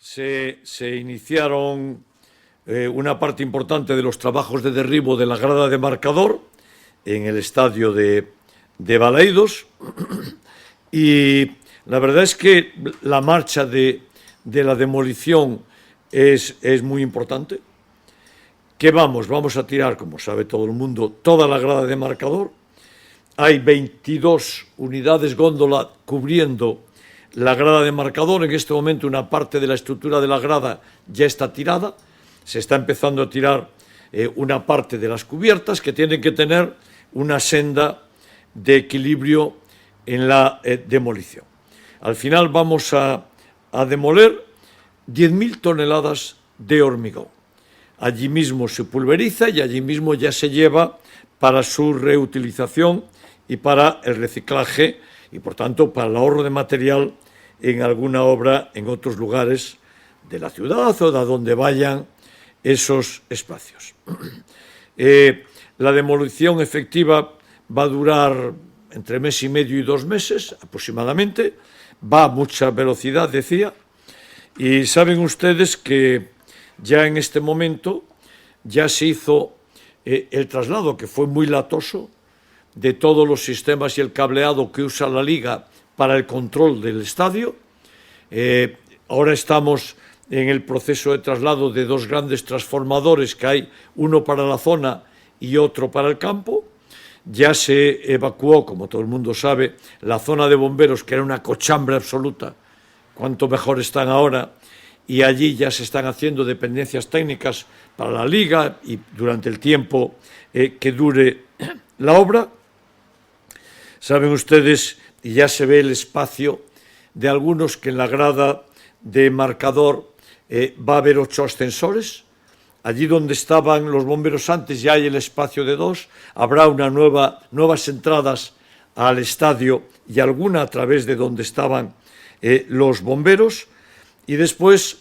se iniciaron una parte importante de los trabajos de derribo de la grada de marcador en el estadio de Balaidos, y la verdad es que la marcha de la demolición es muy importante. ¿Qué vamos a tirar, como sabe todo el mundo, toda la grada de marcador? Hay 22 unidades góndola cubriendo la grada de marcador. En este momento una parte de la estructura de la grada ya está tirada. Se está empezando a tirar una parte de las cubiertas, que tienen que tener una senda de equilibrio en la demolición. Al final vamos a demoler 10.000 toneladas de hormigón. Allí mismo se pulveriza y allí mismo ya se lleva para su reutilización y para el reciclaje y, por tanto, para el ahorro de material en alguna obra en otros lugares de la ciudad o de donde vayan esos espacios. La demolición efectiva va a durar entre mes y medio y 2 meses aproximadamente. Va a mucha velocidad, decía, y saben ustedes que ya en este momento ya se hizo el traslado, que fue muy latoso, de todos los sistemas y el cableado que usa la Liga para el control del estadio. Ahora estamos en el proceso de traslado de 2 grandes transformadores que hay, uno para la zona y otro para el campo. Ya se evacuó, como todo el mundo sabe, la zona de bomberos, que era una cochambre absoluta. Cuánto mejor están ahora. Y allí ya se están haciendo dependencias técnicas para la Liga y durante el tiempo que dure la obra. Saben ustedes, y ya se ve el espacio de algunos, que en la grada de marcador va a haber 8 ascensores. Allí donde estaban los bomberos antes ya hay el espacio de 2. Habrá nuevas entradas al estadio y alguna a través de donde estaban los bomberos. Y después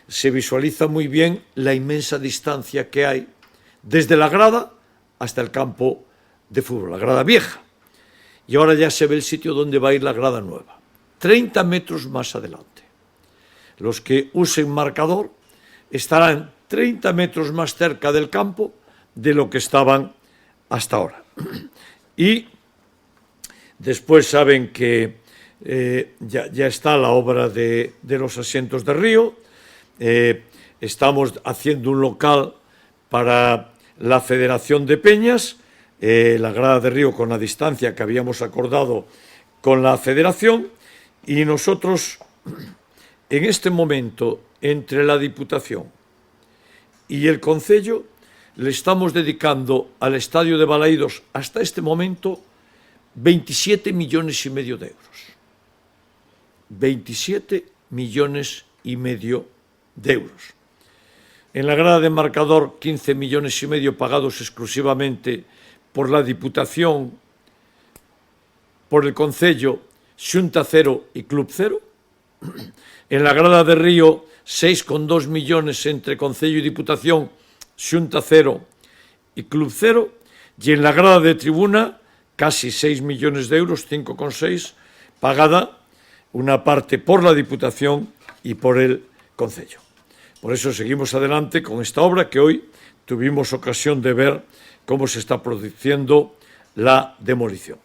se visualiza muy bien la inmensa distancia que hay desde la grada hasta el campo de fútbol, la grada vieja. Y ahora ya se ve el sitio donde va a ir la grada nueva, 30 metros más adelante. Los que usen marcador estarán 30 metros más cerca del campo de lo que estaban hasta ahora. Y después saben que ya está la obra de los asientos de río. Estamos haciendo un local para la Federación de Peñas, la grada de río con la distancia que habíamos acordado con la Federación, y nosotros en este momento entre la Diputación y el Concello le estamos dedicando al estadio de Balaidos hasta este momento 27,5 millones de euros. 27,5 millones de euros. En la grada de marcador 15,5 millones pagados exclusivamente por la Diputación, por el Concello, Xunta Cero y Club Cero. En la grada de Río 6,2 millones entre Concello y Diputación, Xunta Cero y Club Cero. Y en la grada de tribuna casi 6 millones de euros, 5,6, pagada una parte por la Diputación y por el Concello. Por eso seguimos adelante con esta obra, que hoy tuvimos ocasión de ver cómo se está produciendo la demolición.